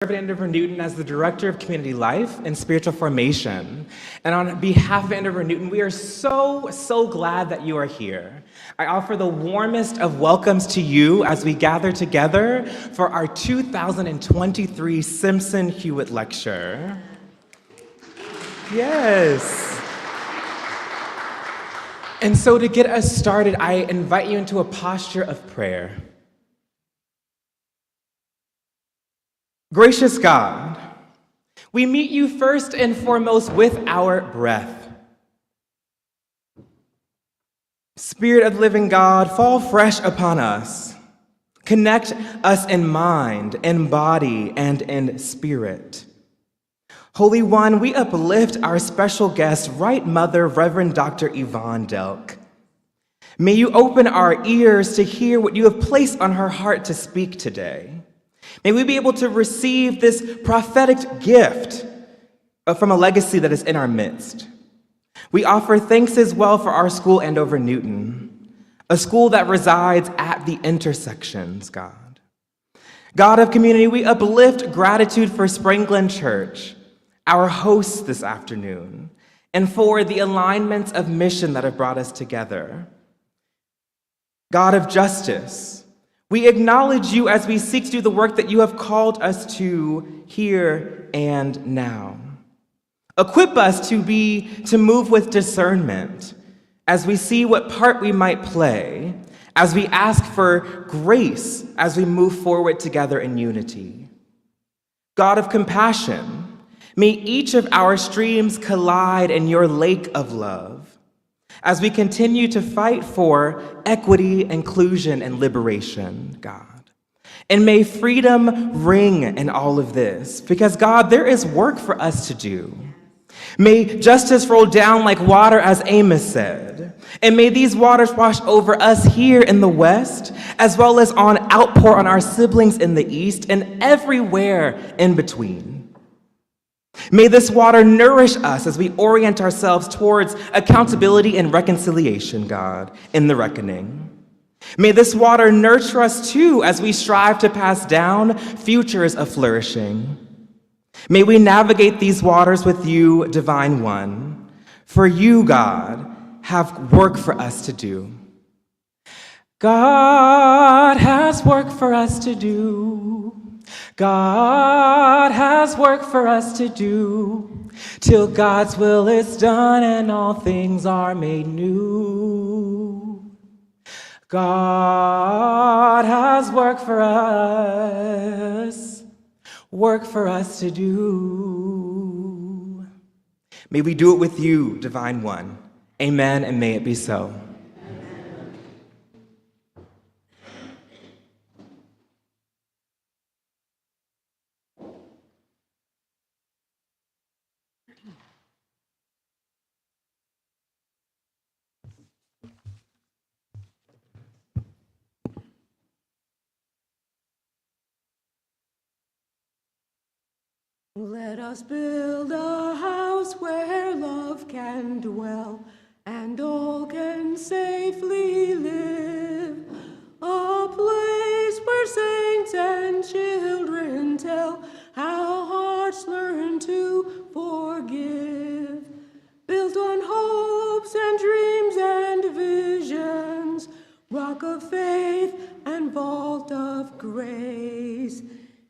At Andover Newton as the Director of Community Life and Spiritual Formation. And on behalf of Andover Newton, we are so glad that you are here. I offer the warmest of welcomes to you as we gather together for our 2023 Simpson-Hewett Lecture. Yes. And so to get us started, I invite you into a posture of prayer. Gracious God, we meet you first and foremost with our breath. Spirit of the living God, fall fresh upon us. Connect us in mind, in body, and in spirit. Holy One, we uplift our special guest, Right Mother, Reverend Dr. Yvonne Delk. May you open our ears to hear what you have placed on her heart to speak today. May we be able to receive this prophetic gift from a legacy that is in our midst. We offer thanks as well for our school, Andover Newton, a school that resides at the intersections, God. God of community, we uplift gratitude for Glen Church, our hosts this afternoon, and for the alignments of mission that have brought us together. God of justice, we acknowledge you as we seek to do the work that you have called us to here and now. Equip us to move with discernment as we see what part we might play, as we ask for grace as we move forward together in unity. God of compassion, may each of our streams collide in your lake of love, as we continue to fight for equity, inclusion, and liberation, God. And may freedom ring in all of this, because God, there is work for us to do. May justice roll down like water, as Amos said. And may these waters wash over us here in the West, as well as outpour on our siblings in the East and everywhere in between. May this water nourish us as we orient ourselves towards accountability and reconciliation, God, in the reckoning. May this water nurture us too as we strive to pass down futures of flourishing. May we navigate these waters with you, Divine One, for you, God, have work for us to do. God has work for us to do. God has work for us to do, till God's will is done and all things are made new. God has work for us to do. May we do it with you, Divine One. Amen, and may it be so. Let us build a house where love can dwell and all can safely live. A place where saints and children tell how hearts learn to forgive. Built on hopes and dreams and visions, rock of faith and vault of grace.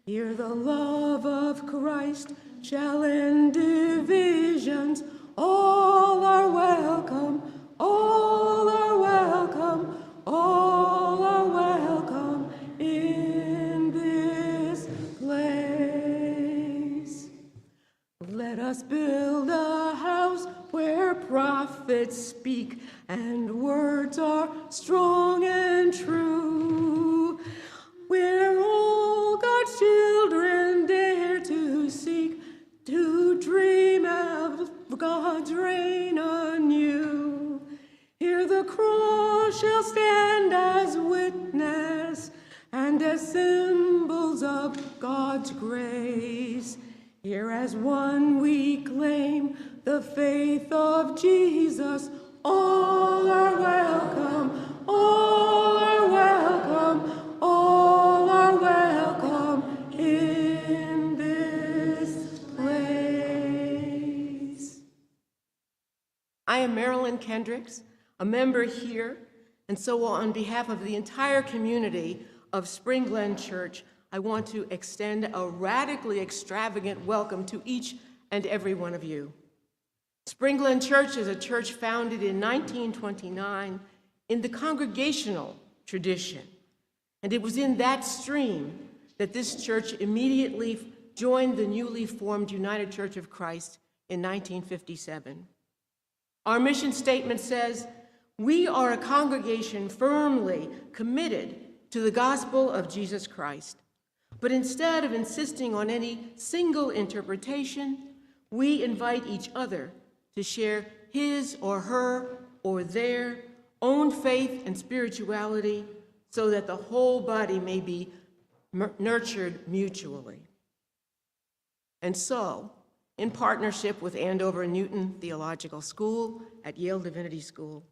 Here the love of Christ shall end divisions. All are welcome, all are welcome, all are welcome in this place. Let us build a house where prophets speak and words are strong and true, where all God's children dare to seek, to dream of God's reign anew. Here the cross shall stand as witness and as symbols of God's grace. Here as one we claim the faith of Jesus. All are welcome, all are welcome, all are welcome in this I am Marilyn Kendricks, a member here, and so on behalf of the entire community of Spring Glen Church, I want to extend a radically extravagant welcome to each and every one of you. Spring Glen Church is a church founded in 1929 in the congregational tradition, and it was in that stream that this church immediately joined the newly formed United Church of Christ in 1957. Our mission statement says, "We are a congregation firmly committed to the gospel of Jesus Christ, but instead of insisting on any single interpretation, we invite each other to share his or her or their own faith and spirituality so that the whole body may be nurtured mutually." And so, in partnership with Andover Newton Theological School at Yale Divinity School,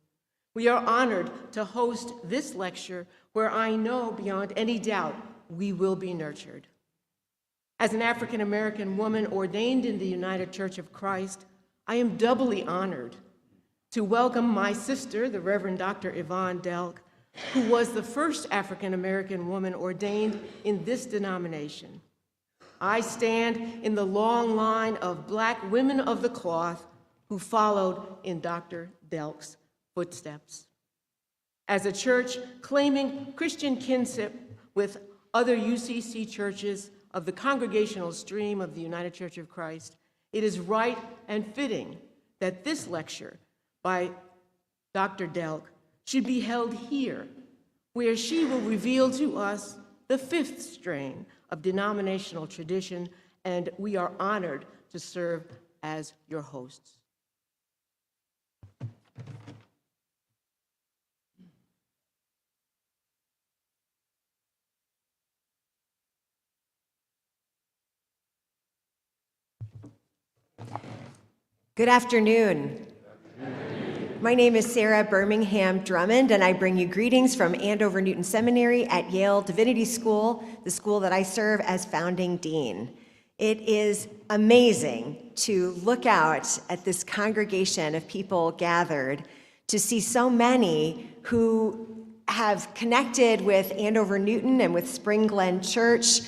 we are honored to host this lecture where I know beyond any doubt we will be nurtured. As an African American woman ordained in the United Church of Christ, I am doubly honored to welcome my sister, the Reverend Dr. Yvonne Delk, who was the first African American woman ordained in this denomination. I stand in the long line of Black women of the cloth who followed in Dr. Delk's footsteps. As a church claiming Christian kinship with other UCC churches of the congregational stream of the United Church of Christ, it is right and fitting that this lecture by Dr. Delk should be held here, where she will reveal to us the fifth strain of denominational tradition, and we are honored to serve as your hosts. Good afternoon. My name is Sarah Birmingham Drummond, and I bring you greetings from Andover Newton Seminary at Yale Divinity School, the school that I serve as founding dean. It is amazing to look out at this congregation of people gathered, to see so many who have connected with Andover Newton and with Spring Glen Church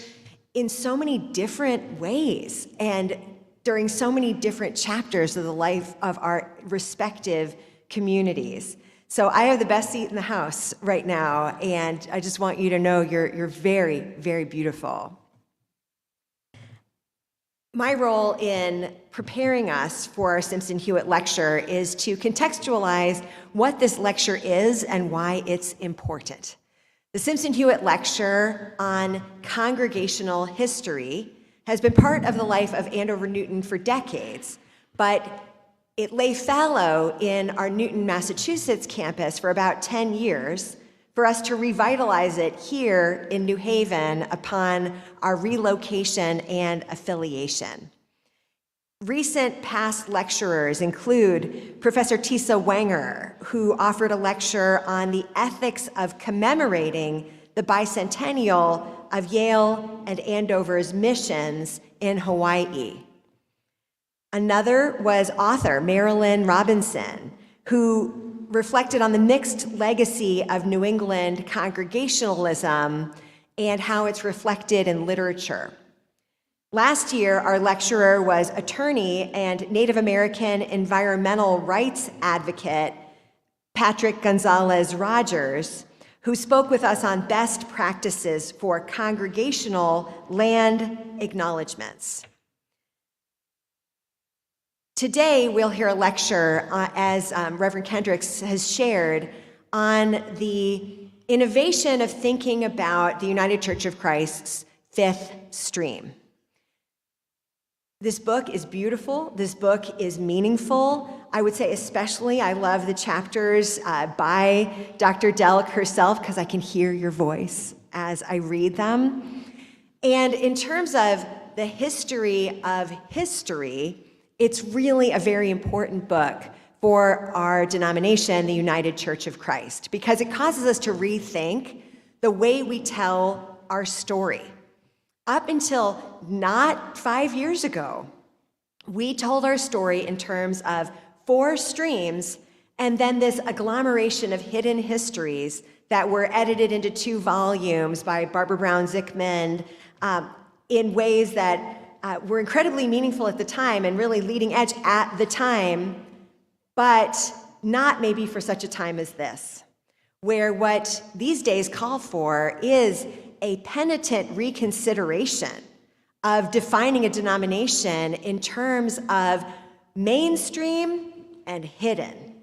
in so many different ways and during so many different chapters of the life of our respective communities. So I have the best seat in the house right now, and I just want you to know you're very, very beautiful. My role in preparing us for our Simpson-Hewett lecture is to contextualize what this lecture is and why it's important. The Simpson-Hewett lecture on congregational history has been part of the life of Andover Newton for decades, but it lay fallow in our Newton, Massachusetts campus for about 10 years for us to revitalize it here in New Haven upon our relocation and affiliation. Recent past lecturers include Professor Tisa Wenger, who offered a lecture on the ethics of commemorating the bicentennial of Yale and Andover's missions in Hawaii. Another was author Marilyn Robinson, who reflected on the mixed legacy of New England congregationalism and how it's reflected in literature. Last year, our lecturer was attorney and Native American environmental rights advocate Patrick Gonzalez Rogers, who spoke with us on best practices for congregational land acknowledgments. Today, we'll hear a lecture, as Reverend Kendricks has shared, on the innovation of thinking about the United Church of Christ's fifth stream. This book is beautiful. This book is meaningful. I would say especially I love the chapters by Dr. Delk herself because I can hear your voice as I read them. And in terms of the history of history, it's really a very important book for our denomination, the United Church of Christ, because it causes us to rethink the way we tell our story. Up until not 5 years ago, we told our story in terms of 4 streams, and then this agglomeration of hidden histories that were edited into 2 volumes by Barbara Brown Zickman in ways that were incredibly meaningful at the time and really leading edge at the time, but not maybe for such a time as this, where what these days call for is a penitent reconsideration of defining a denomination in terms of mainstream and hidden.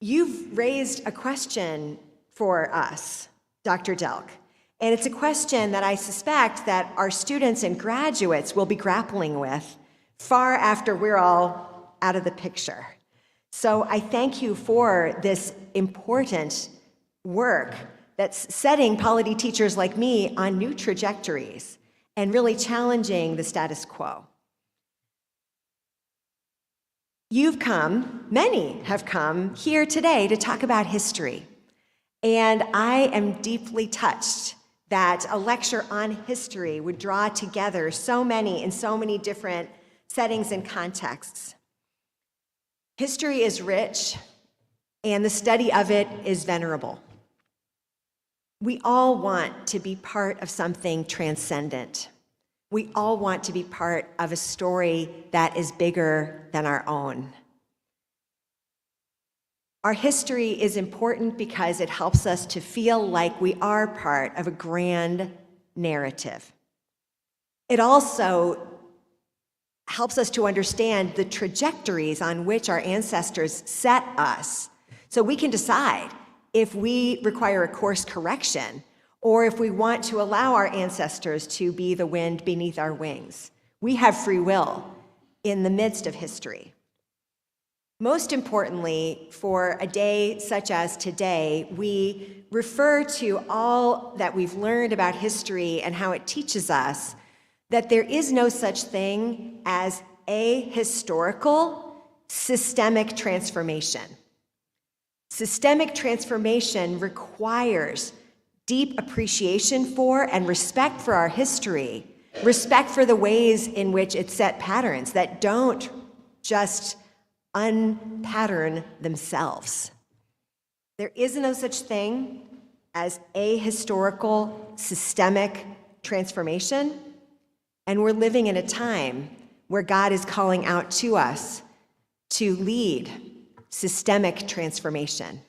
You've raised a question for us, Dr. Delk, and it's a question that I suspect that our students and graduates will be grappling with far after we're all out of the picture. So I thank you for this important work that's setting polity teachers like me on new trajectories and really challenging the status quo. You've come, many have come here today to talk about history. And I am deeply touched that a lecture on history would draw together so many in so many different settings and contexts. History is rich, and the study of it is venerable. We all want to be part of something transcendent. We all want to be part of a story that is bigger than our own. Our history is important because it helps us to feel like we are part of a grand narrative. It also helps us to understand the trajectories on which our ancestors set us, so we can decide if we require a course correction or if we want to allow our ancestors to be the wind beneath our wings. We have free will in the midst of history. Most importantly, for a day such as today, we refer to all that we've learned about history and how it teaches us that there is no such thing as ahistorical systemic transformation. Systemic transformation requires deep appreciation for and respect for our history, respect for the ways in which it set patterns that don't just unpattern themselves. There is no such thing as ahistorical systemic transformation, and we're living in a time where God is calling out to us to lead systemic transformation.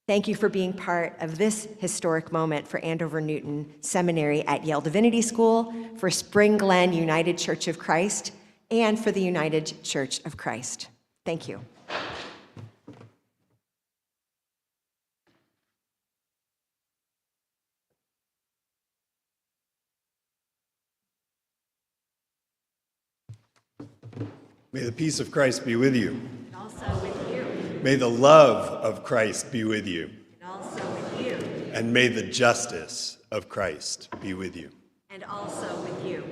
Thank you for being part of this historic moment for Andover Newton Seminary at Yale Divinity School, for Spring Glen United Church of Christ, and for the United Church of Christ. Thank you. May the peace of Christ be with you. And also with you. May the love of Christ be with you. And also with you. And may the justice of Christ be with you. And also with you.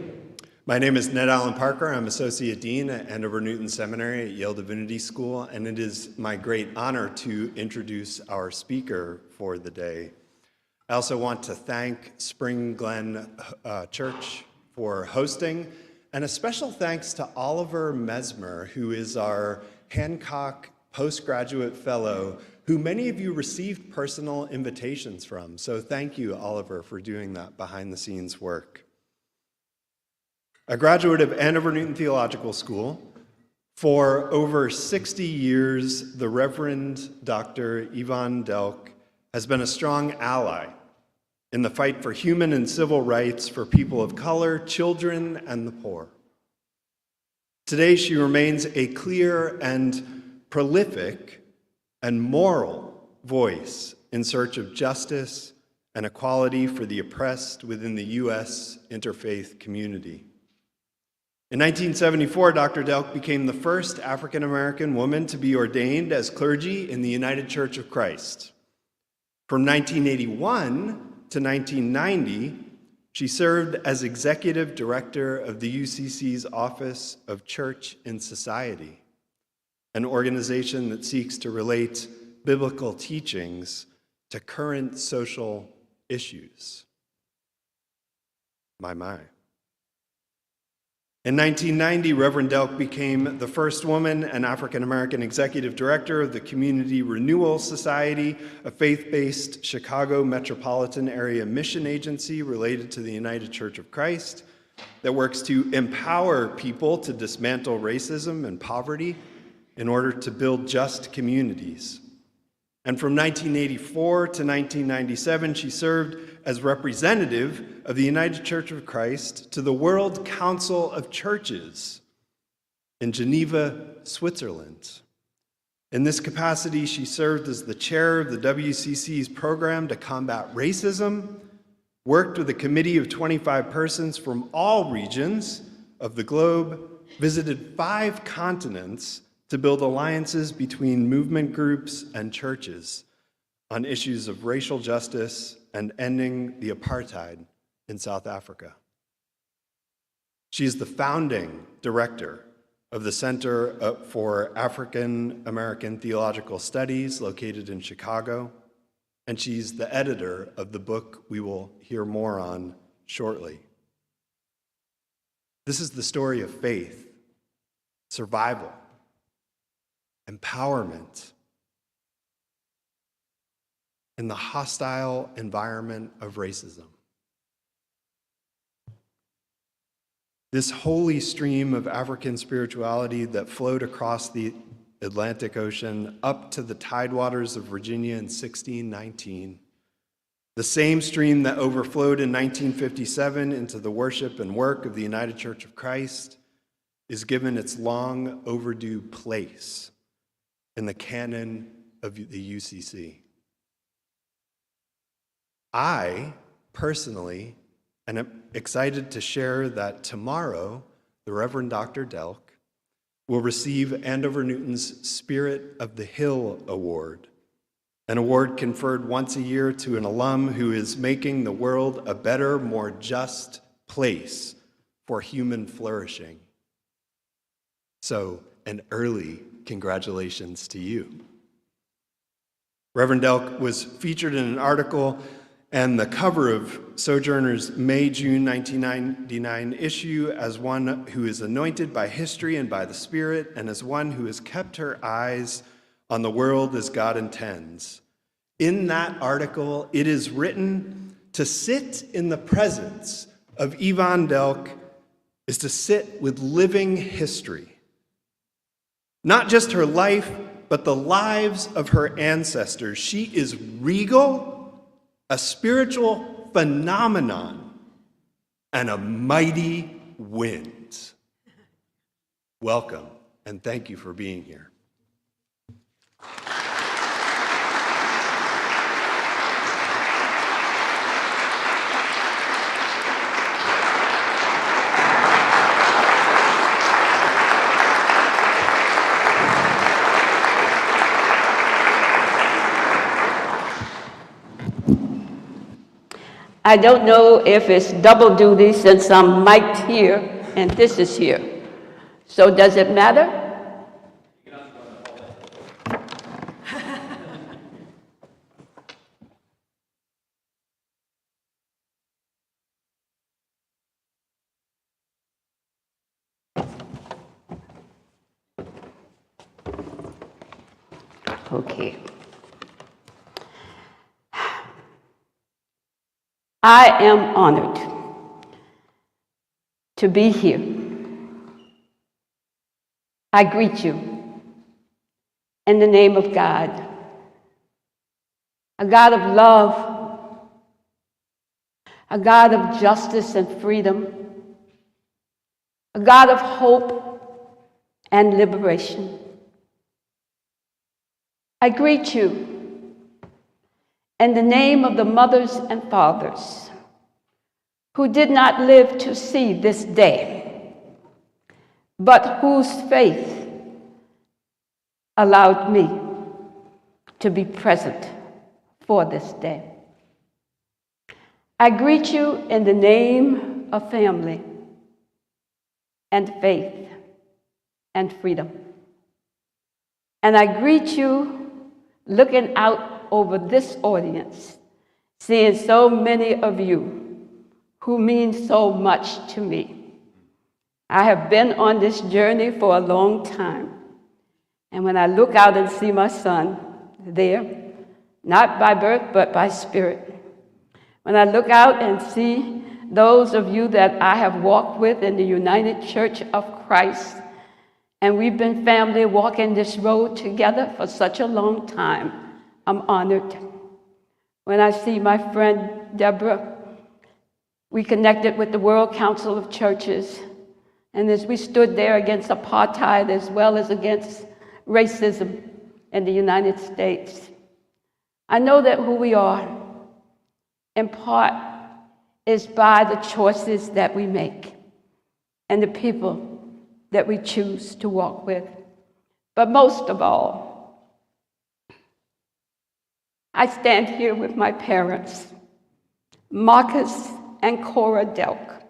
My name is Ned Allen Parker. I'm Associate Dean at Andover Newton Seminary at Yale Divinity School, and it is my great honor to introduce our speaker for the day. I also want to thank Spring Glen Church for hosting, and a special thanks to Oliver Mesmer, who is our Hancock Postgraduate Fellow, who many of you received personal invitations from. So thank you, Oliver, for doing that behind-the-scenes work. A graduate of Andover Newton Theological School, for over 60 years, the Reverend Dr. Yvonne Delk has been a strong ally in the fight for human and civil rights for people of color, children, and the poor. Today, she remains a clear and prolific and moral voice in search of justice and equality for the oppressed within the U.S. interfaith community. In 1974, Dr. Delk became the first African-American woman to be ordained as clergy in the United Church of Christ. From 1981 to 1990, she served as executive director of the UCC's Office of Church and Society, an organization that seeks to relate biblical teachings to current social issues. My. In 1990, Reverend Delk became the first woman and African-American executive director of the Community Renewal Society, a faith-based Chicago metropolitan area mission agency related to the United Church of Christ that works to empower people to dismantle racism and poverty in order to build just communities. And from 1984 to 1997, she served as representative of the United Church of Christ to the World Council of Churches in Geneva, Switzerland. In this capacity, she served as the chair of the WCC's program to combat racism, worked with a committee of 25 persons from all regions of the globe, visited 5 continents to build alliances between movement groups and churches on issues of racial justice and ending the apartheid in South Africa. She is the founding director of the Center for African American Theological Studies located in Chicago, and she's the editor of the book we will hear more on shortly. This is the story of faith, survival, empowerment in the hostile environment of racism. This holy stream of African spirituality that flowed across the Atlantic Ocean up to the tidewaters of Virginia in 1619, the same stream that overflowed in 1957 into the worship and work of the United Church of Christ, is given its long overdue place in the canon of the UCC. I, personally, am excited to share that tomorrow, the Reverend Dr. Delk will receive Andover Newton's Spirit of the Hill Award, an award conferred once a year to an alum who is making the world a better, more just place for human flourishing. So, an early congratulations to you. Reverend Delk was featured in an article and the cover of Sojourner's May-June 1999 issue as one who is anointed by history and by the Spirit, and as one who has kept her eyes on the world as God intends. In that article, it is written, to sit in the presence of Yvonne Delk is to sit with living history. Not just her life, but the lives of her ancestors. She is regal, a spiritual phenomenon, and a mighty wind. Welcome, and thank you for being here. I don't know if it's double duty since I'm mic'd here and this is here. So does it matter? Okay. I am honored to be here. I greet you in the name of God, a God of love, a God of justice and freedom, a God of hope and liberation. I greet you in the name of the mothers and fathers who did not live to see this day, but whose faith allowed me to be present for this day. I greet you in the name of family and faith and freedom. And I greet you looking out over this audience, seeing so many of you who mean so much to me. I have been on this journey for a long time. And when I look out and see my son there, not by birth, but by spirit, when I look out and see those of you that I have walked with in the United Church of Christ, and we've been family walking this road together for such a long time, I'm honored. When I see my friend Deborah, we connected with the World Council of Churches, and as we stood there against apartheid as well as against racism in the United States, I know that who we are, in part, is by the choices that we make and the people that we choose to walk with. But most of all, I stand here with my parents, Marcus and Cora Delk,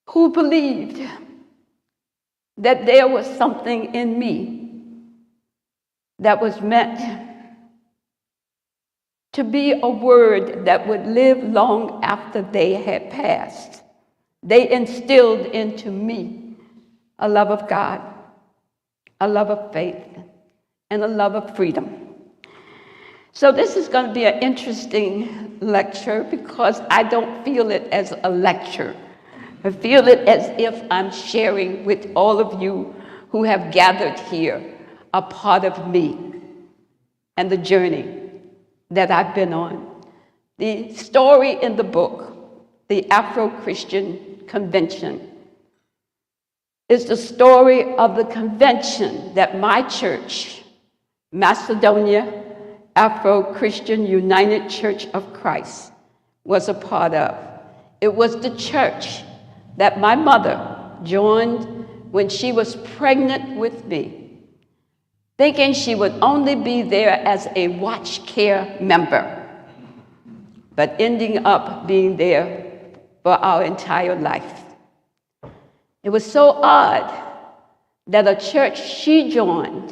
who believed that there was something in me that was meant to be a word that would live long after they had passed. They instilled into me a love of God, a love of faith, and a love of freedom. So this is going to be an interesting lecture because I don't feel it as a lecture. I feel it as if I'm sharing with all of you who have gathered here a part of me and the journey that I've been on. The story in the book, The Afro-Christian Convention, is the story of the convention that my church, Macedonia Afro-Christian United Church of Christ, was a part of. It was the church that my mother joined when she was pregnant with me, thinking she would only be there as a watch care member, but ending up being there for our entire life. It was so odd that a church she joined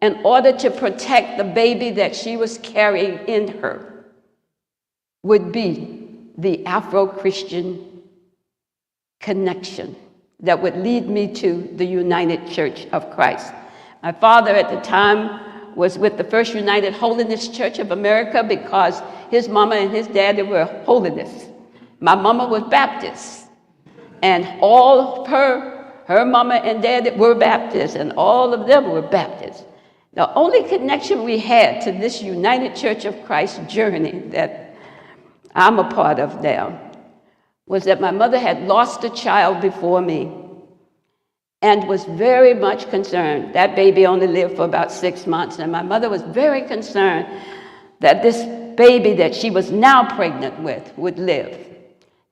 in order to protect the baby that she was carrying in her would be the Afro-Christian connection that would lead me to the United Church of Christ. My father at the time was with the First United Holiness Church of America because his mama and his daddy were holiness. My mama was Baptist, and all of her mama and daddy were Baptist, and all of them were Baptists. The only connection we had to this United Church of Christ journey that I'm a part of now was that my mother had lost a child before me and was very much concerned. That baby only lived for about 6 months, and my mother was very concerned that this baby that she was now pregnant with would live.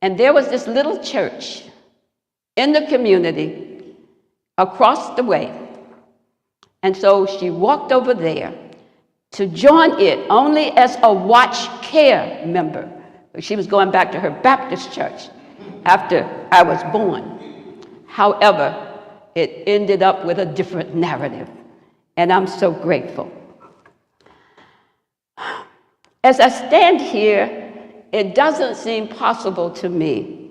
And there was this little church in the community across the way. And so she walked over there to join it only as a watch care member. She was going back to her Baptist church after I was born. However, it ended up with a different narrative, and I'm so grateful. As I stand here, it doesn't seem possible to me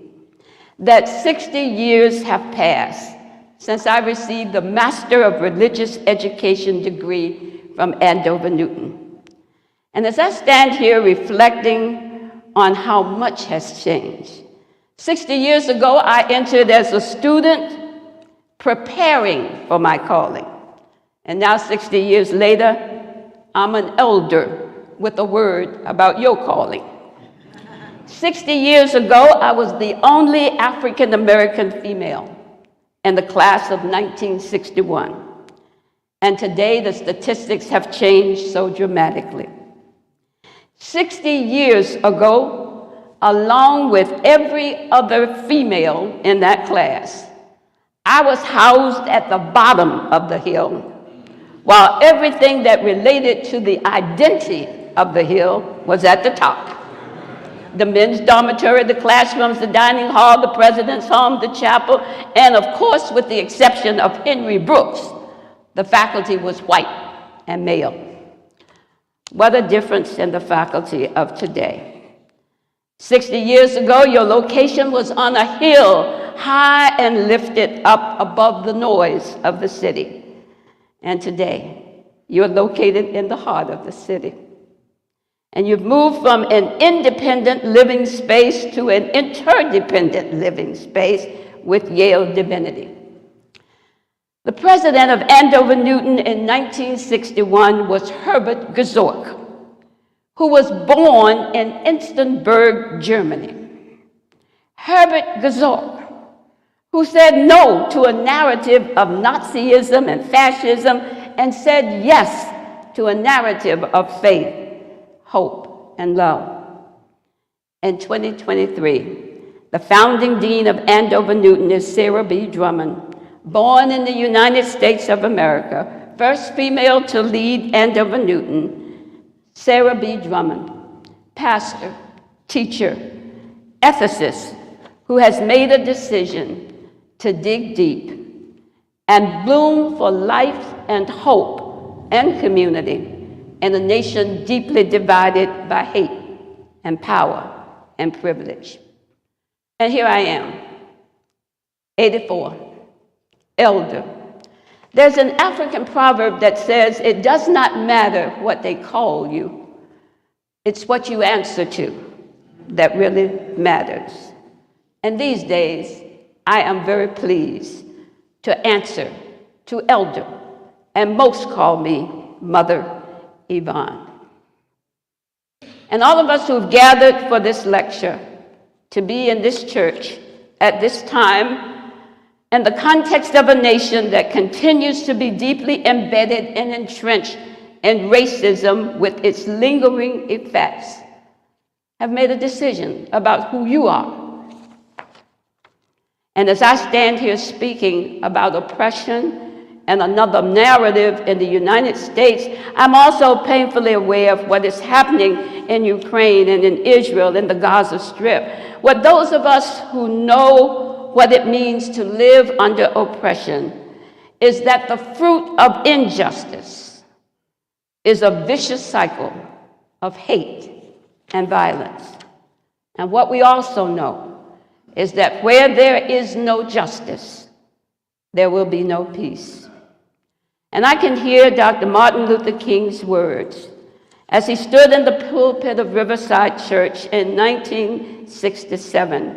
that 60 years have passed since I received the Master of Religious Education degree from Andover, Newton. And as I stand here reflecting on how much has changed, 60 years ago, I entered as a student preparing for my calling. And now 60 years later, I'm an elder with a word about your calling. 60 years ago, I was the only African-American female in the class of 1961. And today, the statistics have changed so dramatically. 60 years ago, along with every other female in that class, I was housed at the bottom of the hill, while everything that related to the identity of the hill was at the top. The men's dormitory, the classrooms, the dining hall, the president's home, the chapel, and of course, with the exception of Henry Brooks, the faculty was white and male. What a difference in the faculty of today. 60 years ago, your location was on a hill high and lifted up above the noise of the city. And today, you're located in the heart of the city. And you've moved from an independent living space to an interdependent living space with Yale Divinity. The president of Andover, Newton in 1961 was Herbert Gesorg, who was born in Instenburg, Germany. Herbert Gesorg, who said no to a narrative of Nazism and fascism and said yes to a narrative of faith, hope, and love. In 2023, the founding dean of Andover, Newton is Sarah B. Drummond, born in the United States of America, first female to lead Andover, Newton. Sarah B. Drummond, pastor, teacher, ethicist, who has made a decision to dig deep and bloom for life and hope and community in a nation deeply divided by hate and power and privilege. And here I am, 84, elder. There's an African proverb that says, it does not matter what they call you, it's what you answer to that really matters. And these days, I am very pleased to answer to elder, and most call me Mother Yvonne. And all of us who've gathered for this lecture to be in this church at this time, in the context of a nation that continues to be deeply embedded and entrenched in racism with its lingering effects, have made a decision about who you are. And as I stand here speaking about oppression and another narrative in the United States, I'm also painfully aware of what is happening in Ukraine and in Israel and the Gaza Strip. What those of us who know what it means to live under oppression is that the fruit of injustice is a vicious cycle of hate and violence. And what we also know is that where there is no justice, there will be no peace. And I can hear Dr. Martin Luther King's words as he stood in the pulpit of Riverside Church in 1967,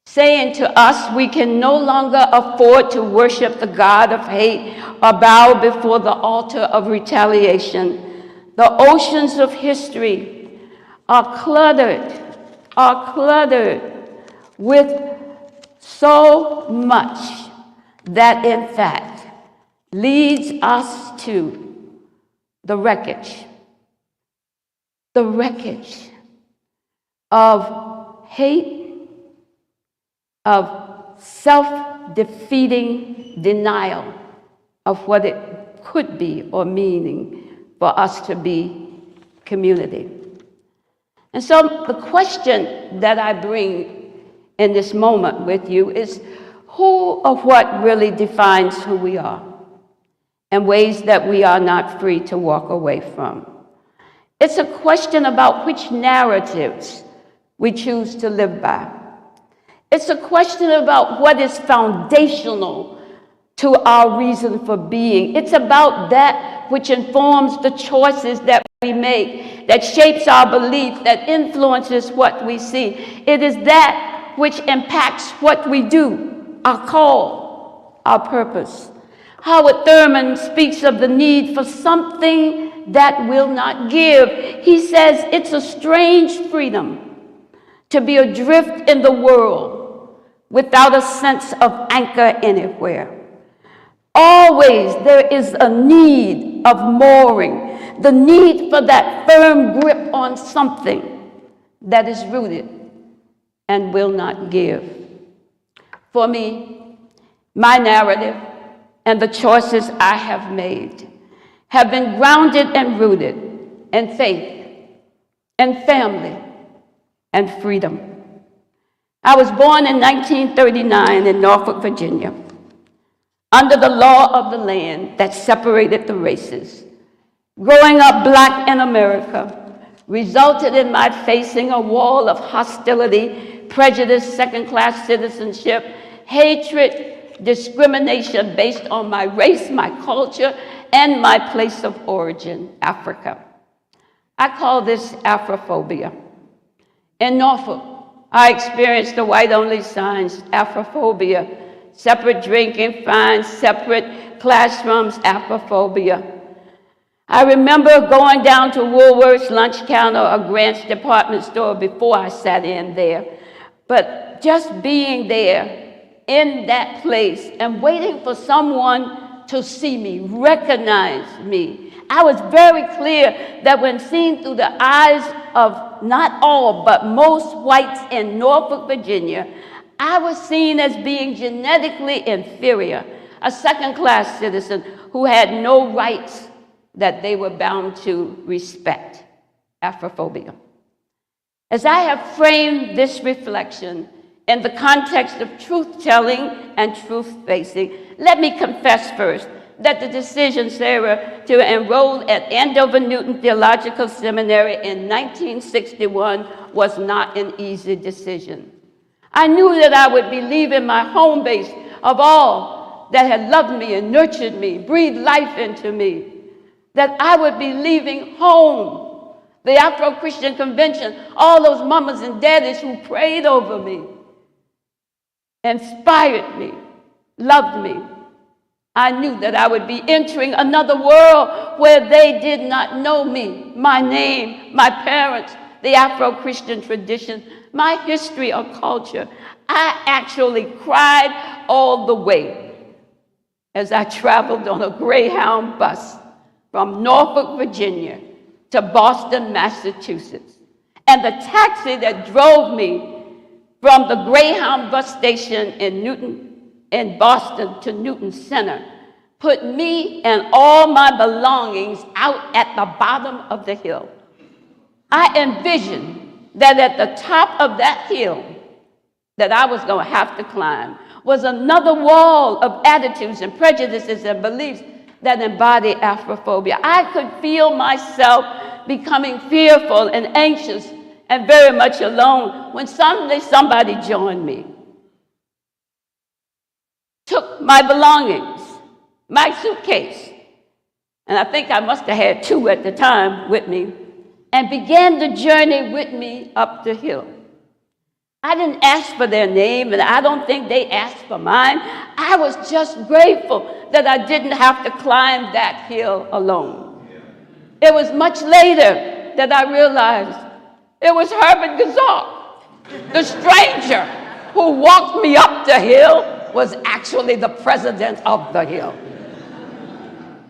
saying to us, we can no longer afford to worship the God of hate or bow before the altar of retaliation. The oceans of history are cluttered with so much that in fact leads us to the wreckage of hate, of self-defeating denial of what it could be or meaning for us to be community. And so the question that I bring in this moment with you is who or what really defines who we are and ways that we are not free to walk away from. It's a question about which narratives we choose to live by. It's a question about what is foundational to our reason for being. It's about that which informs the choices that we make, that shapes our belief, that influences what we see. It is that which impacts what we do, our call, our purpose. Howard Thurman speaks of the need for something that will not give. He says it's a strange freedom to be adrift in the world without a sense of anchor anywhere. Always there is a need of mooring, the need for that firm grip on something that is rooted and will not give. For me, my narrative and the choices I have made have been grounded and rooted in faith and family and freedom. I was born in 1939 in Norfolk, Virginia, under the law of the land that separated the races. Growing up black in America resulted in my facing a wall of hostility, prejudice, second-class citizenship, hatred, discrimination based on my race, my culture, and my place of origin, Africa. I call this Afrophobia. In Norfolk, I experienced the white-only signs, Afrophobia, separate drinking, fines, separate classrooms, Afrophobia. I remember going down to Woolworth's lunch counter or Grant's department store before I sat in there. But just being there in that place and waiting for someone to see me, recognize me. I was very clear that when seen through the eyes of not all, but most whites in Norfolk, Virginia, I was seen as being genetically inferior, a second-class citizen who had no rights that they were bound to respect. Afrophobia. As I have framed this reflection in the context of truth-telling and truth-facing, let me confess first that the decision, Sarah, to enroll at Andover Newton Theological Seminary in 1961 was not an easy decision. I knew that I would be leaving my home base of all that had loved me and nurtured me, breathed life into me, that I would be leaving home, the Afro-Christian Convention, all those mamas and daddies who prayed over me, inspired me, loved me. I knew that I would be entering another world where they did not know me, my name, my parents, the Afro-Christian tradition, my history or culture. I actually cried all the way as I traveled on a Greyhound bus from Norfolk, Virginia to Boston, Massachusetts. And the taxi that drove me from the Greyhound bus station in Boston to Newton Center put me and all my belongings out at the bottom of the hill. I envisioned that at the top of that hill that I was going to have to climb was another wall of attitudes and prejudices and beliefs that embody Afrophobia. I could feel myself becoming fearful and anxious and very much alone when suddenly somebody joined me, took my belongings, my suitcase, and I think I must have had 2 at the time with me, and began the journey with me up the hill. I didn't ask for their name, and I don't think they asked for mine. I was just grateful that I didn't have to climb that hill alone. It was much later that I realized it was Herbert Gazak, the stranger who walked me up the hill, was actually the president of the hill.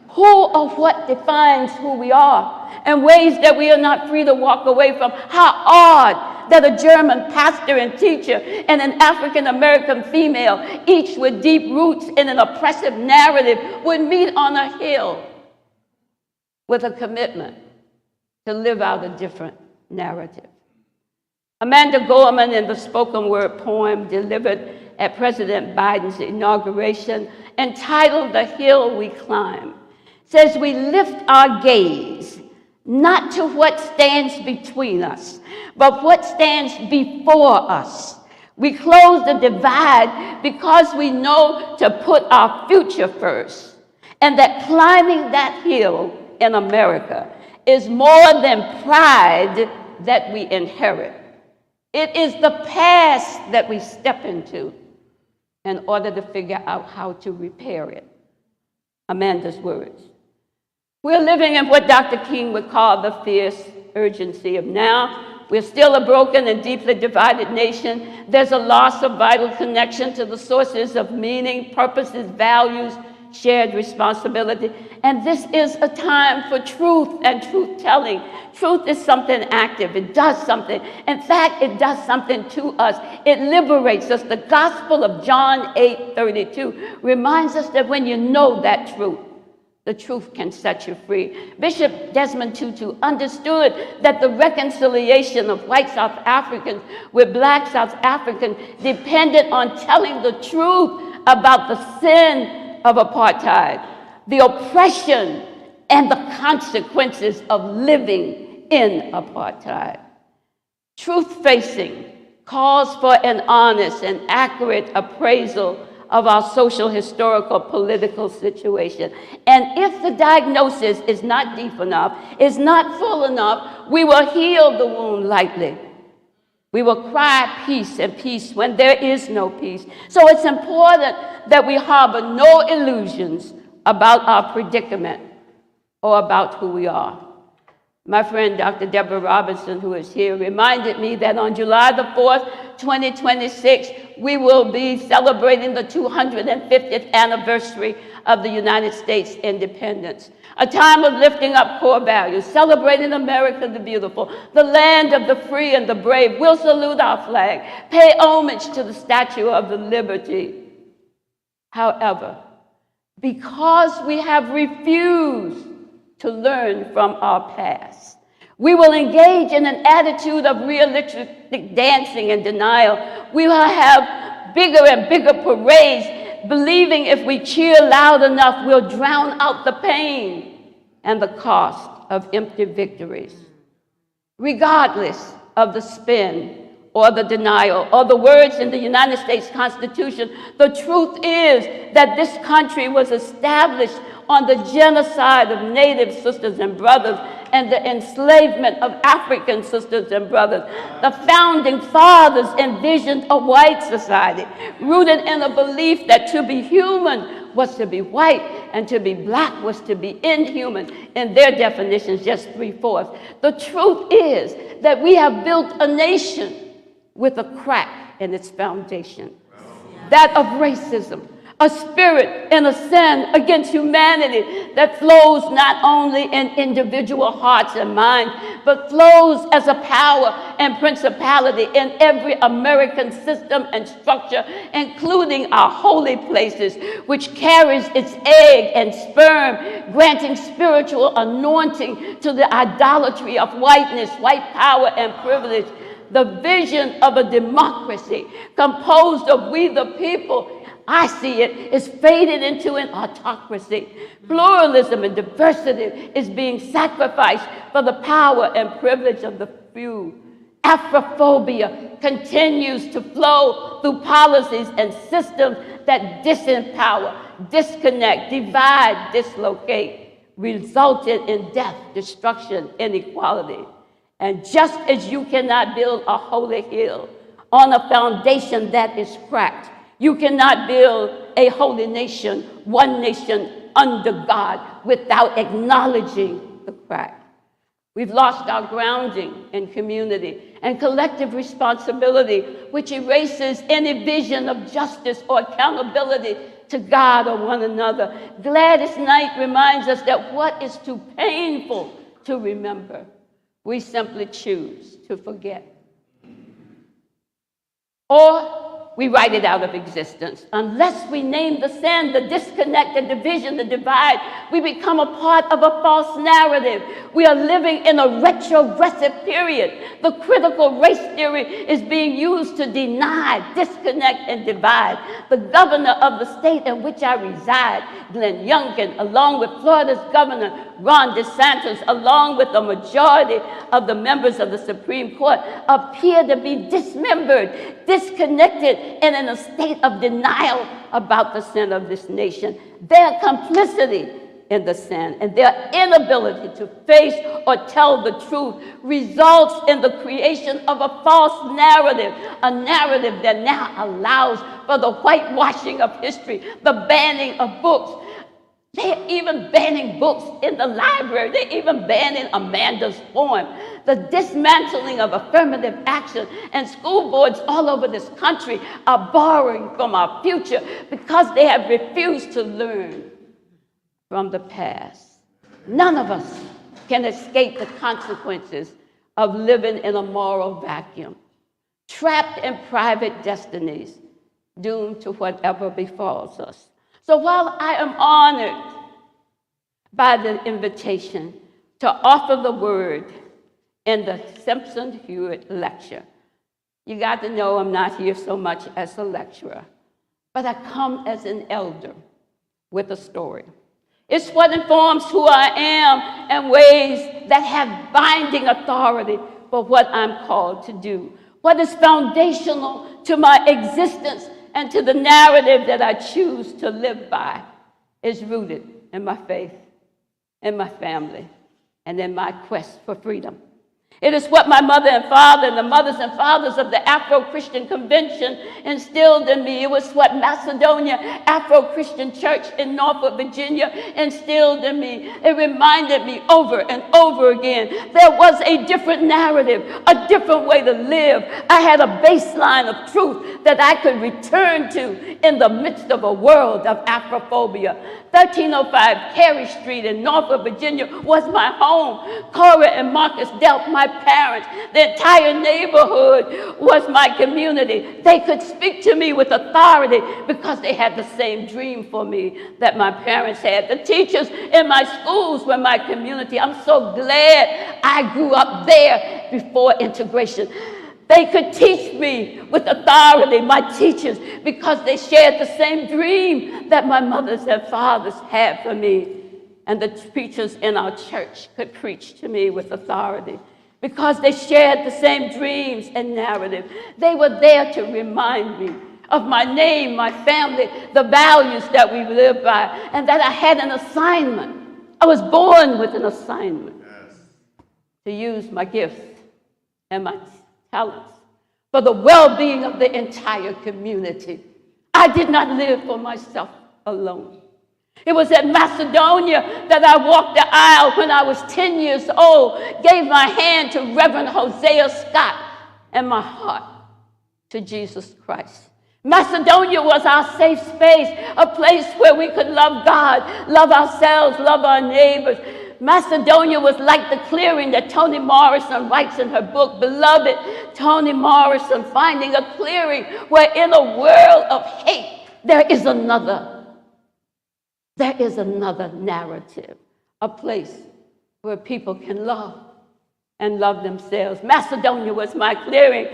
Who or what defines who we are and ways that we are not free to walk away from? How odd that a German pastor and teacher and an African-American female, each with deep roots in an oppressive narrative, would meet on a hill with a commitment to live out a different narrative. Amanda Gorman, in the spoken word poem delivered at President Biden's inauguration, entitled "The Hill We Climb," says we lift our gaze not to what stands between us, but what stands before us. We close the divide because we know to put our future first, and that climbing that hill in America is more than pride that we inherit. It is the past that we step into in order to figure out how to repair it. Amanda's words. We're living in what Dr. King would call the fierce urgency of now. We're still a broken and deeply divided nation. There's a loss of vital connection to the sources of meaning, purposes, values, shared responsibility. And this is a time for truth and truth-telling. Truth is something active. It does something. In fact, it does something to us. It liberates us. The Gospel of John 8:32 reminds us that when you know that truth, the truth can set you free. Bishop Desmond Tutu understood that the reconciliation of white South Africans with black South Africans depended on telling the truth about the sin of apartheid, the oppression, and the consequences of living in apartheid. Truth-facing calls for an honest and accurate appraisal of our social, historical, political situation. And if the diagnosis is not deep enough, is not full enough, we will heal the wound lightly. We will cry peace and peace when there is no peace. So it's important that we harbor no illusions about our predicament or about who we are. My friend, Dr. Deborah Robinson, who is here, reminded me that on July the 4th, 2026, we will be celebrating the 250th anniversary of the United States independence. A time of lifting up core values, celebrating America the beautiful, the land of the free and the brave. We'll salute our flag, pay homage to the Statue of the Liberty. However, because we have refused to learn from our past, we will engage in an attitude of realistic dancing and denial. We will have bigger and bigger parades, believing if we cheer loud enough, we'll drown out the pain and the cost of empty victories. Regardless of the spin or the denial or the words in the United States Constitution, the truth is that this country was established on the genocide of Native sisters and brothers and the enslavement of African sisters and brothers. The founding fathers envisioned a white society rooted in a belief that to be human was to be white and to be black was to be inhuman. In their definitions, just 3/4. The truth is that we have built a nation with a crack in its foundation, that of racism, a spirit and a sin against humanity that flows not only in individual hearts and minds, but flows as a power and principality in every American system and structure, including our holy places, which carries its egg and sperm, granting spiritual anointing to the idolatry of whiteness, white power, and privilege. The vision of a democracy composed of we the people, I see it, is faded into an autocracy. Pluralism and diversity is being sacrificed for the power and privilege of the few. Afrophobia continues to flow through policies and systems that disempower, disconnect, divide, dislocate, resulted in death, destruction, inequality. And just as you cannot build a holy hill on a foundation that is cracked, you cannot build a holy nation, one nation under God, without acknowledging the crack. We've lost our grounding in community and collective responsibility, which erases any vision of justice or accountability to God or one another. Gladys Knight reminds us that what is too painful to remember, we simply choose to forget. Or we write it out of existence. Unless we name the sin, the disconnect, the division, the divide, we become a part of a false narrative. We are living in a retrogressive period. The critical race theory is being used to deny, disconnect, and divide. The governor of the state in which I reside, Glen, along with Florida's governor, Ron DeSantis, along with the majority of the members of the Supreme Court, appear to be dismembered, disconnected, and in a state of denial about the sin of this nation. Their complicity in the sin and their inability to face or tell the truth results in the creation of a false narrative, a narrative that now allows for the whitewashing of history, the banning of books. They're even banning books in the library. They're even banning Amanda's poem. The dismantling of affirmative action, and school boards all over this country are borrowing from our future because they have refused to learn from the past. None of us can escape the consequences of living in a moral vacuum, trapped in private destinies, doomed to whatever befalls us. So while I am honored by the invitation to offer the word in the Simpson-Hewett lecture, you got to know I'm not here so much as a lecturer, but I come as an elder with a story. It's what informs who I am and ways that have binding authority for what I'm called to do. What is foundational to my existence and to the narrative that I choose to live by is rooted in my faith, in my family, and in my quest for freedom. It is what my mother and father and the mothers and fathers of the Afro-Christian Convention instilled in me. It was what Macedonia Afro-Christian Church in Norfolk, Virginia instilled in me. It reminded me over and over again there was a different narrative, a different way to live. I had a baseline of truth that I could return to in the midst of a world of Afrophobia. 1305 Carey Street in Norfolk, Virginia was my home. Cora and Marcus Delk, my parents. The entire neighborhood was my community. They could speak to me with authority because they had the same dream for me that my parents had. The teachers in my schools were my community. I'm so glad I grew up there before integration. They could teach me with authority, my teachers, because they shared the same dream that my mothers and fathers had for me. And the preachers in our church could preach to me with authority because they shared the same dreams and narrative. They were there to remind me of my name, my family, the values that we live by, and that I had an assignment. I was born with an assignment to use my gifts and my talents for the well-being of the entire community. I did not live for myself alone. It was at Macedonia that I walked the aisle when I was 10 years old, gave my hand to Reverend Hosea Scott, and my heart to Jesus Christ. Macedonia was our safe space, a place where we could love God, love ourselves, love our neighbors. Macedonia was like the clearing that Toni Morrison writes in her book, Beloved. Toni Morrison, finding a clearing where in a world of hate, there is another narrative, a place where people can love and love themselves. Macedonia was my clearing.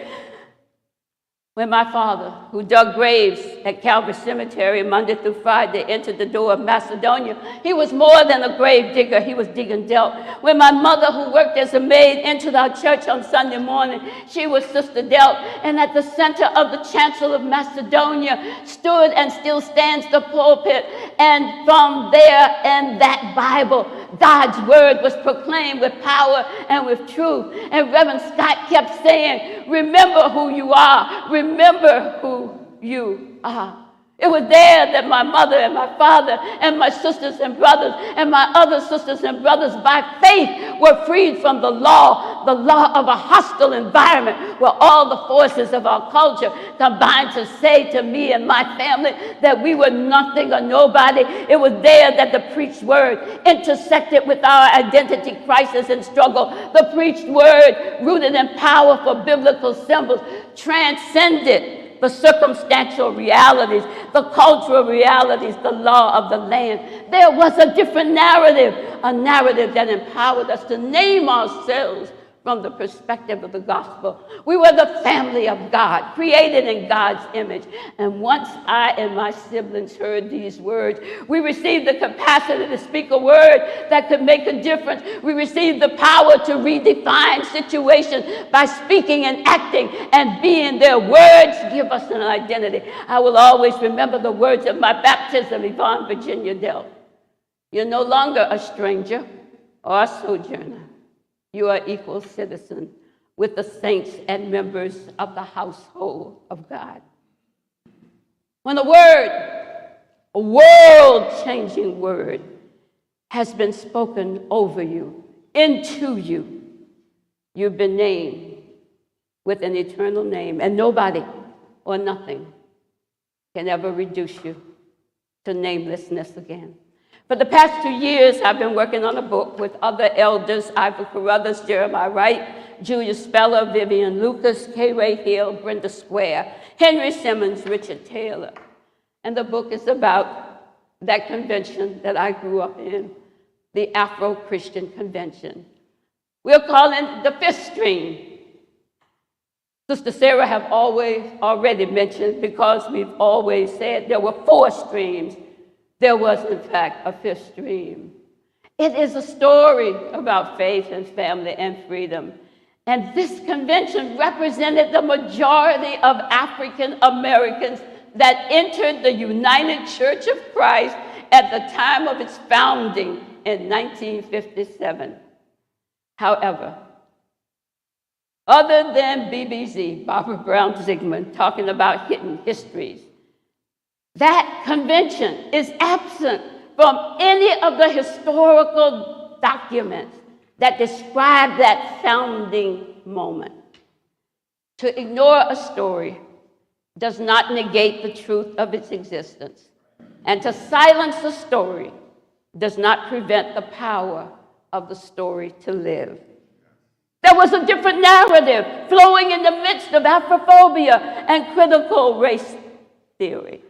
When my father, who dug graves at Calvary Cemetery Monday through Friday, entered the door of Macedonia, he was more than a grave digger. He was digging Delk. When my mother, who worked as a maid, entered our church on Sunday morning, she was Sister Delk. And at the center of the chancel of Macedonia stood and still stands the pulpit. And from there and that Bible, God's word was proclaimed with power and with truth. And Reverend Scott kept saying, remember who you are. Remember who you are. It was there that my mother and my father and my sisters and brothers and my other sisters and brothers by faith were freed from the law of a hostile environment where all the forces of our culture combined to say to me and my family that we were nothing or nobody. It was there that the preached word intersected with our identity crisis and struggle. The preached word, rooted in powerful biblical symbols, transcended the circumstantial realities, the cultural realities, the law of the land. There was a different narrative, a narrative that empowered us to name ourselves from the perspective of the gospel. We were the family of God, created in God's image. And once I and my siblings heard these words, we received the capacity to speak a word that could make a difference. We received the power to redefine situations by speaking and acting and being there. Words give us an identity. I will always remember the words of my baptism, Yvonne Delk. You're no longer a stranger or a sojourner. You are equal citizen with the saints and members of the household of God. When a world-changing word, has been spoken over you, into you, you've been named with an eternal name, and nobody or nothing can ever reduce you to namelessness again. For the past 2 years, I've been working on a book with other elders, Ivor Carruthers, Jeremiah Wright, Julius Speller, Vivian Lucas, K. Ray Hill, Brenda Square, Henry Simmons, Richard Taylor. And the book is about that convention that I grew up in, the Afro-Christian Convention. We're calling the fifth stream. Sister Sarah have already mentioned, because we've always said there were 4 streams. there was, in fact, a fifth stream. It is a story about faith and family and freedom. And this convention represented the majority of African Americans that entered the United Church of Christ at the time of its founding in 1957. However, other than BBC, Barbara Brown Zygmunt, talking about hidden histories, that convention is absent from any of the historical documents that describe that founding moment. To ignore a story does not negate the truth of its existence, and to silence a story does not prevent the power of the story to live. There was a different narrative flowing in the midst of Afrophobia and critical race theory.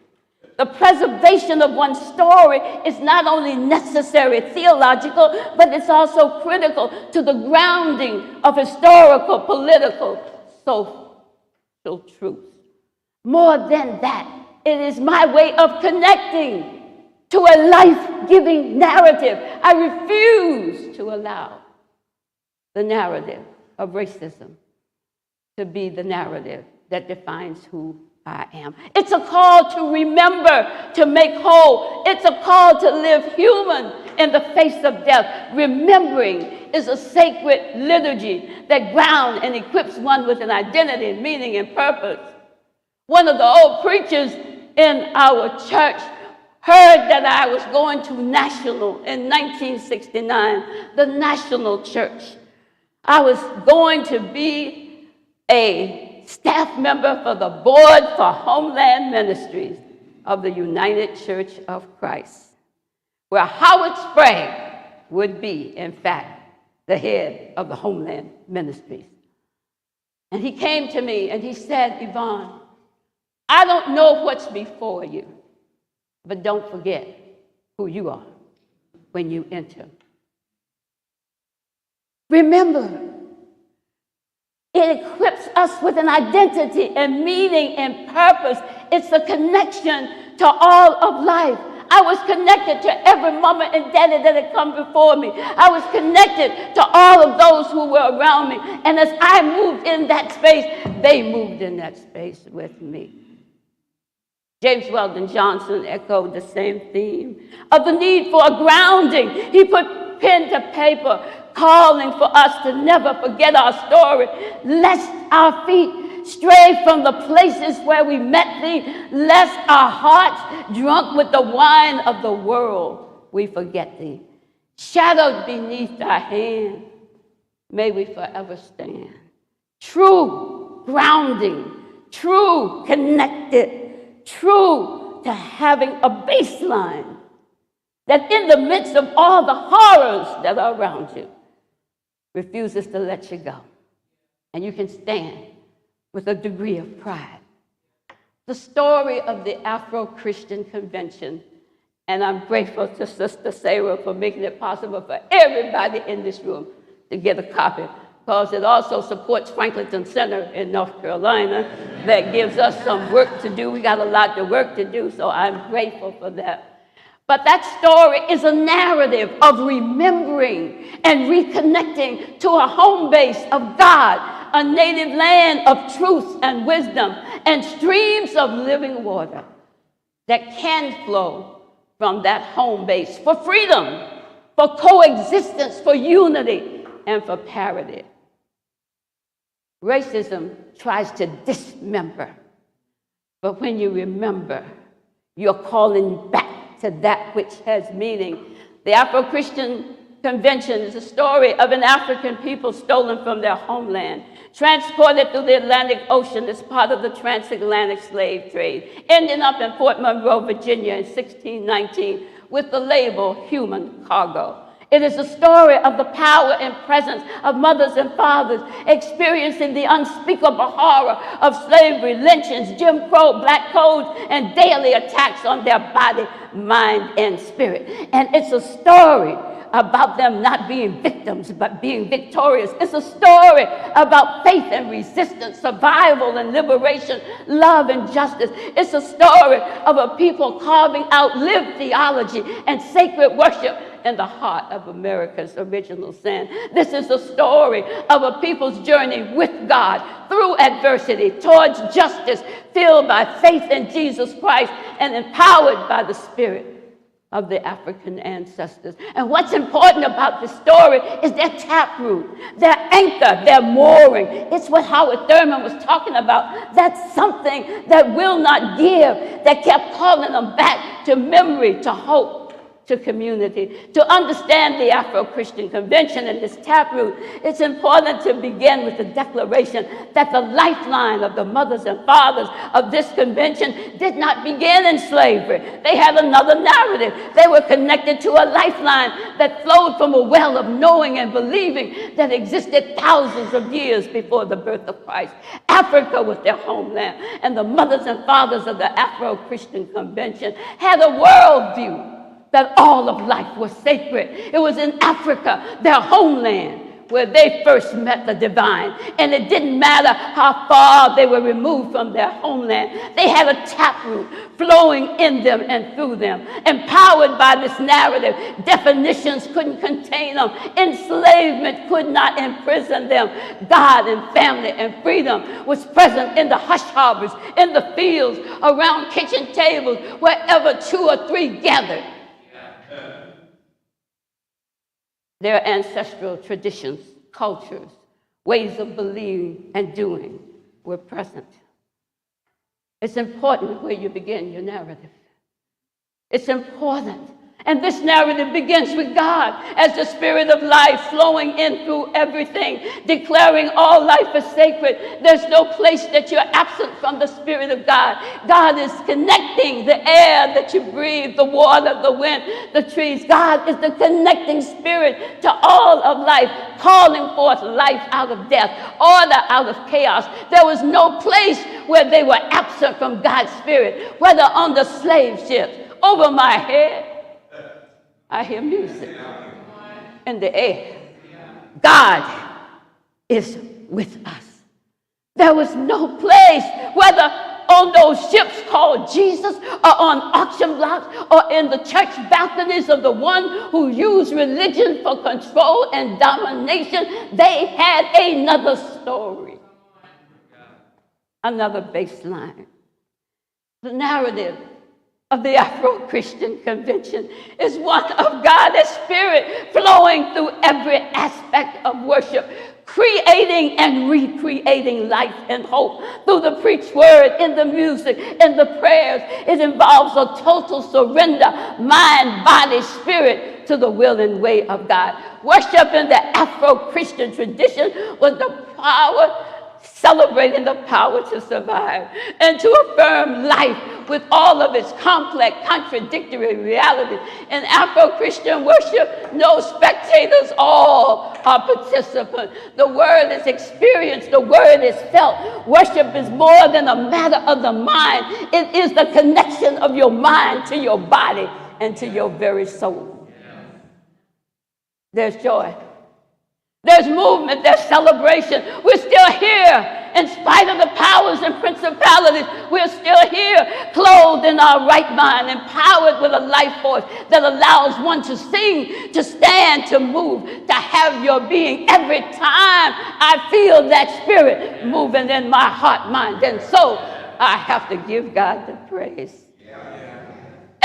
The preservation of one's story is not only necessary, theological, but it's also critical to the grounding of historical, political, social truth. More than that, it is my way of connecting to a life-giving narrative. I refuse to allow the narrative of racism to be the narrative that defines who I am. It's a call to remember, to make whole. It's a call to live human in the face of death. Remembering is a sacred liturgy that grounds and equips one with an identity, meaning, and purpose. One of the old preachers in our church heard that I was going to national in 1969, the national church. I was going to be a staff member for the Board for Homeland Ministries of the United Church of Christ, where Howard Sprague would be, in fact, the head of the Homeland Ministries. And he came to me and he said, Yvonne, I don't know what's before you, but don't forget who you are when you enter. Remember, it equips us with an identity and meaning and purpose. It's a connection to all of life. I was connected to every mama and daddy that had come before me. I was connected to all of those who were around me. And as I moved in that space, they moved in that space with me. James Weldon Johnson echoed the same theme of the need for a grounding. He put pen to paper, calling for us to never forget our story, lest our feet stray from the places where we met thee, lest our hearts, drunk with the wine of the world, we forget thee. Shadowed beneath thy hand, may we forever stand. True grounding, true connected, true to having a baseline that in the midst of all the horrors that are around you, refuses to let you go. And you can stand with a degree of pride. The story of the Afro-Christian Convention, and I'm grateful to Sister Sarah for making it possible for everybody in this room to get a copy, because it also supports Franklinton Center in North Carolina that gives us some work to do. We got a lot of work to do, so I'm grateful for that. But that story is a narrative of remembering and reconnecting to a home base of God, a native land of truth and wisdom, and streams of living water that can flow from that home base for freedom, for coexistence, for unity, and for parity. Racism tries to dismember, but when you remember, you're calling back to that which has meaning. The Afro-Christian Convention is a story of an African people stolen from their homeland, transported through the Atlantic Ocean as part of the transatlantic slave trade, ending up in Fort Monroe, Virginia in 1619 with the label human cargo. It is a story of the power and presence of mothers and fathers experiencing the unspeakable horror of slavery, lynchings, Jim Crow, black codes, and daily attacks on their body, mind, and spirit. And it's a story about them not being victims victims, but being victorious. It's a story about faith and resistance, survival and liberation, love and justice. It's a story of a people carving out lived theology and sacred worship in the heart of America's original sin. This is a story of a people's journey with God through adversity towards justice, filled by faith in Jesus Christ and empowered by the Spirit of the African ancestors. And what's important about this story is their taproot, their anchor, their mooring. It's what Howard Thurman was talking about. That's something that will not give, that kept calling them back to memory, to hope, to community. To understand the Afro-Christian Convention and this taproot, it's important to begin with the declaration that the lifeline of the mothers and fathers of this convention did not begin in slavery. They had another narrative. They were connected to a lifeline that flowed from a well of knowing and believing that existed thousands of years before the birth of Christ. Africa was their homeland, and the mothers and fathers of the Afro-Christian Convention had a worldview that all of life was sacred. It was in Africa, their homeland, where they first met the divine. And it didn't matter how far they were removed from their homeland. They had a taproot flowing in them and through them. Empowered by this narrative, definitions couldn't contain them. Enslavement could not imprison them. God and family and freedom was present in the hush harbors, in the fields, around kitchen tables, wherever 2 or 3 gathered. Their ancestral traditions, cultures, ways of believing and doing were present. It's important where you begin your narrative. It's important. And this narrative begins with God as the Spirit of life flowing in through everything, declaring all life is sacred. There's no place that you're absent from the Spirit of God. God is connecting the air that you breathe, the water, the wind, the trees. God is the connecting Spirit to all of life, calling forth life out of death, order out of chaos. There was no place where they were absent from God's Spirit, whether on the slave ships. Over my head, I hear music in the air. God is with us. There was no place, whether on those ships called Jesus or on auction blocks or in the church balconies of the one who used religion for control and domination, they had another story, another baseline. The narrative of the Afro-Christian Convention is one of God's Spirit flowing through every aspect of worship, creating and recreating life and hope through the preached word, in the music, in the prayers. It involves a total surrender, mind, body, spirit, to the will and way of God. Worship in the Afro-Christian tradition was the power, celebrating the power to survive and to affirm life with all of its complex, contradictory realities. In Afro-Christian worship, no spectators, all are participants. The word is experienced, the word is felt. Worship is more than a matter of the mind. It is the connection of your mind to your body and to your very soul. There's joy. There's movement, there's celebration. We're still here. In spite of the powers and principalities, we're still here, clothed in our right mind, empowered with a life force that allows one to sing, to stand, to move, to have your being. Every time I feel that Spirit moving in my heart, mind, and soul, I have to give God the praise.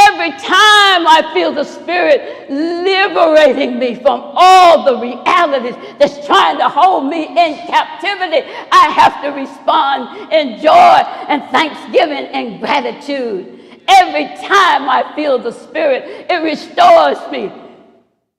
Every time I feel the Spirit liberating me from all the realities that's trying to hold me in captivity, I have to respond in joy and thanksgiving and gratitude. Every time I feel the Spirit, it restores me.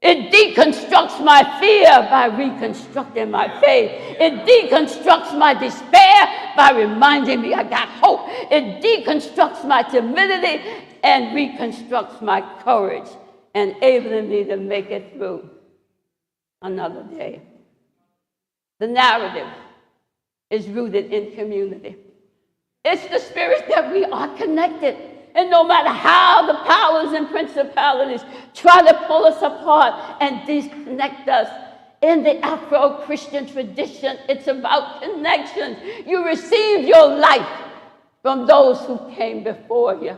It deconstructs my fear by reconstructing my faith. It deconstructs my despair by reminding me I got hope. It deconstructs my timidity and reconstructs my courage, enabling me to make it through another day. The narrative is rooted in community. It's the Spirit that we are connected. And no matter how the powers and principalities try to pull us apart and disconnect us, In the Afro-Christian tradition, it's about connections. You receive your life from those who came before you.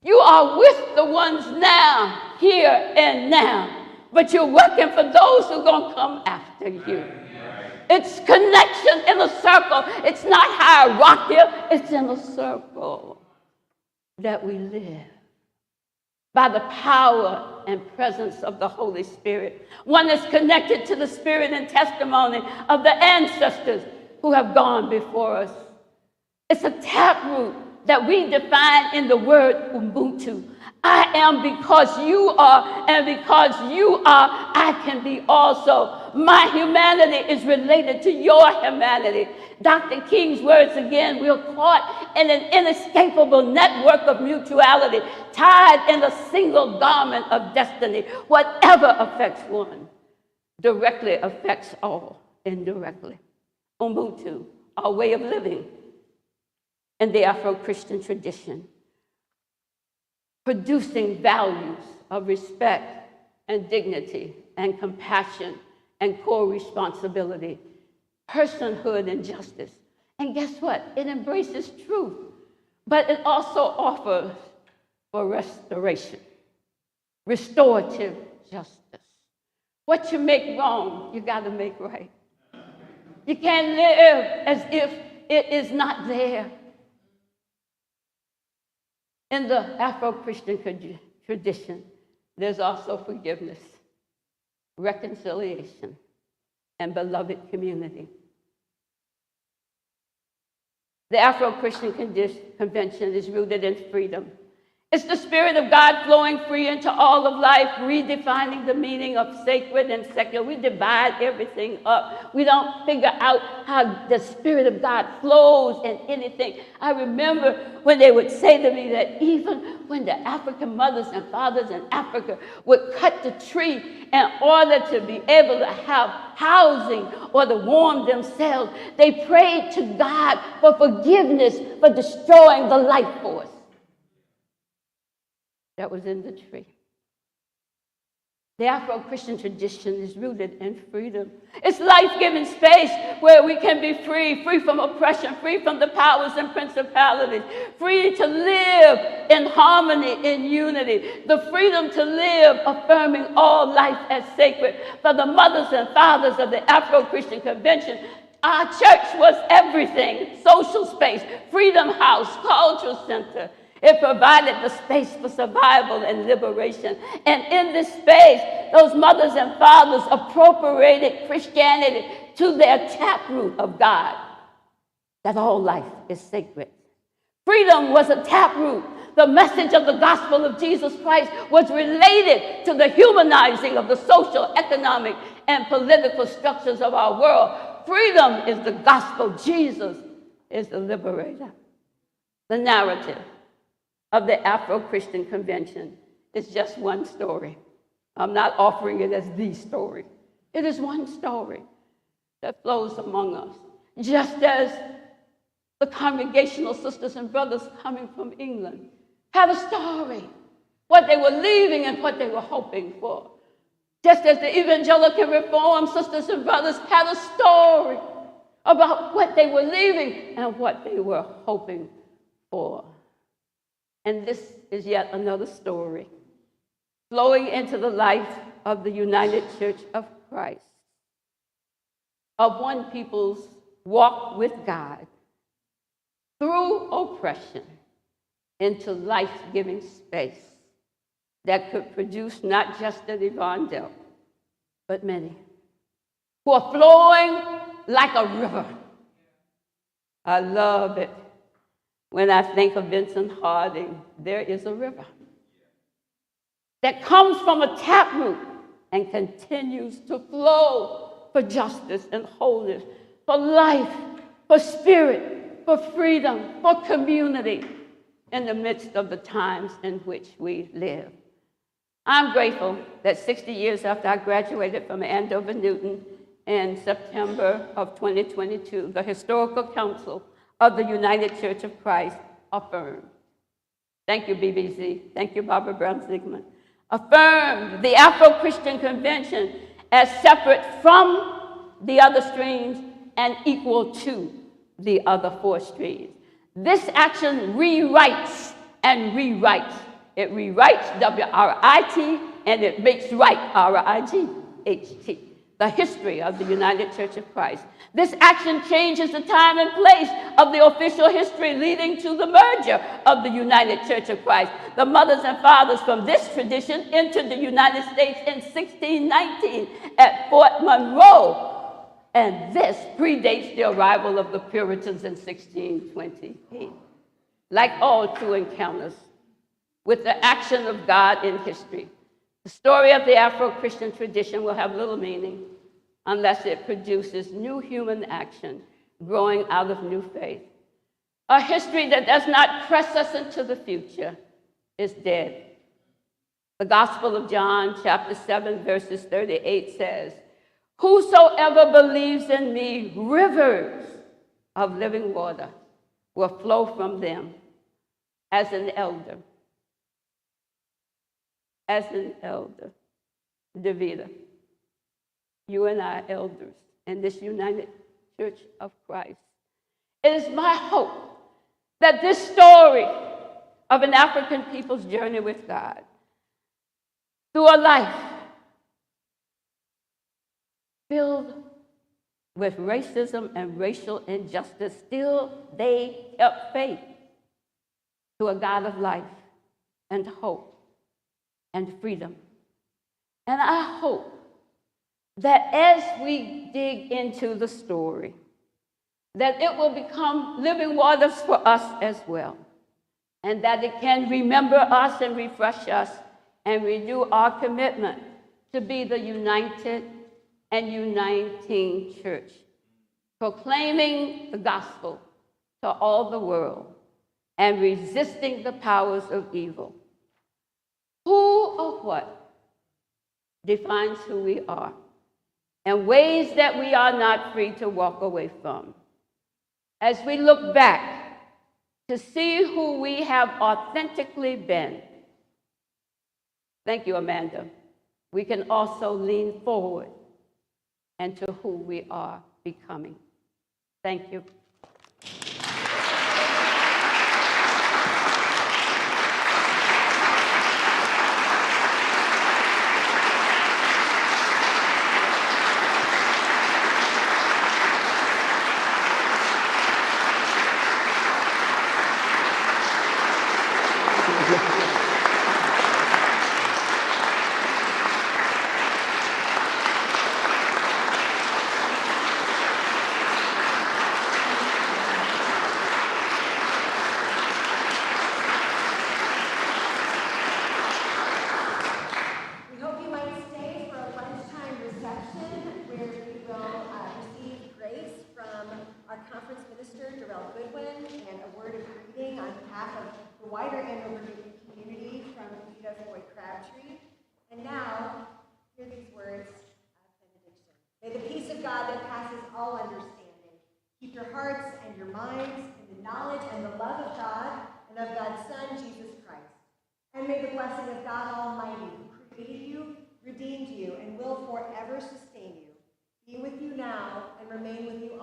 You are with the ones now, here and now, but you're working for those who are going to come after you. It's connection in a circle. It's not hierarchical. It's in a circle that we live by the power and presence of the Holy Spirit. One is connected to the spirit and testimony of the ancestors who have gone before us. It's a taproot that we define in the word Ubuntu. I am because you are, and because you are, I can be also. My humanity is related to your humanity. Dr. King's words again, we are caught in an inescapable network of mutuality, tied in a single garment of destiny. Whatever affects one directly affects all indirectly. Ubuntu, our way of living in the Afro-Christian tradition, producing values of respect and dignity and compassion and core responsibility, personhood and justice. And guess what? It embraces truth, but it also offers for restoration, restorative justice. What you make wrong, you got to make right. You can't live as if it is not there. In the Afro-Christian tradition, there's also forgiveness, reconciliation, and beloved community. The Afro-Christian Convention is rooted in freedom. It's the Spirit of God flowing free into all of life, redefining the meaning of sacred and secular. We divide everything up. We don't figure out how the Spirit of God flows in anything. I remember when they would say to me that even when the African mothers and fathers in Africa would cut the tree in order to be able to have housing or to warm themselves, they prayed to God for forgiveness for destroying the life force that was in the tree. The Afro-Christian tradition is rooted in freedom. It's life-giving space where we can be free, free from oppression, free from the powers and principalities, free to live in harmony, in unity, the freedom to live affirming all life as sacred. For the mothers and fathers of the Afro-Christian Convention, our church was everything: social space, freedom house, cultural center. It provided the space for survival and liberation. And in this space, those mothers and fathers appropriated Christianity to their taproot of God, that all life is sacred. Freedom was a taproot. The message of the gospel of Jesus Christ was related to the humanizing of the social, economic, and political structures of our world. Freedom is the gospel. Jesus is the liberator. The narrative of the Afro-Christian Convention is just one story. I'm not offering it as the story. It is one story that flows among us, just as the congregational sisters and brothers coming from England had a story, what they were leaving and what they were hoping for. Just as the evangelical reform sisters and brothers had a story about what they were leaving and what they were hoping for. And this is yet another story flowing into the life of the United Church of Christ, of one people's walk with God through oppression into life-giving space that could produce not just an Yvonne Delk, but many who are flowing like a river. I love it. When I think of Vincent Harding, there is a river that comes from a taproot and continues to flow for justice and wholeness, for life, for spirit, for freedom, for community in the midst of the times in which we live. I'm grateful that 60 years after I graduated from Andover Newton in September of 2022, the Historical Council of the United Church of Christ affirmed. Thank you, BBC. Thank you, Barbara Brown-Zygmunt. Affirmed the Afro-Christian Convention as separate from the other streams and equal to the other 4 streams. This action rewrites and rewrites. It rewrites, W-R-I-T, and it makes right, R-I-G-H-T, the history of the United Church of Christ. This action changes the time and place of the official history leading to the merger of the United Church of Christ. The mothers and fathers from this tradition entered the United States in 1619 at Fort Monroe, and this predates the arrival of the Puritans in 1628. Like all true encounters with the action of God in history, the story of the Afro-Christian tradition will have little meaning unless it produces new human action growing out of new faith. A history that does not press us into the future is dead. The Gospel of John, chapter 7, verses 38 says, "Whosoever believes in me, rivers of living water will flow from them." As an elder, Davida, you and I elders in this United Church of Christ, it is my hope that this story of an African people's journey with God through a life filled with racism and racial injustice, still they kept faith to a God of life and hope and freedom. And I hope that as we dig into the story, that it will become living waters for us as well, and that it can remember us and refresh us and renew our commitment to be the united and uniting church, proclaiming the gospel to all the world and resisting the powers of evil. Who or what defines who we are, and ways that we are not free to walk away from? As we look back to see who we have authentically been, thank you, Amanda, we can also lean forward and to who we are becoming. Thank you. We hope you might stay for a lunchtime reception where we will receive grace from our conference minister, Darrell Goodwin, and a word of greeting on behalf of the wider Andover community from Rita Boyd Crabtree. And now, hear these words of benediction. May the peace of God that passes all understanding keep your hearts and your minds in the knowledge and the love of God and of God's Son, Jesus Christ. And may the blessing of God Almighty, who created you, redeemed you, and will forever sustain you, be with you now and remain with you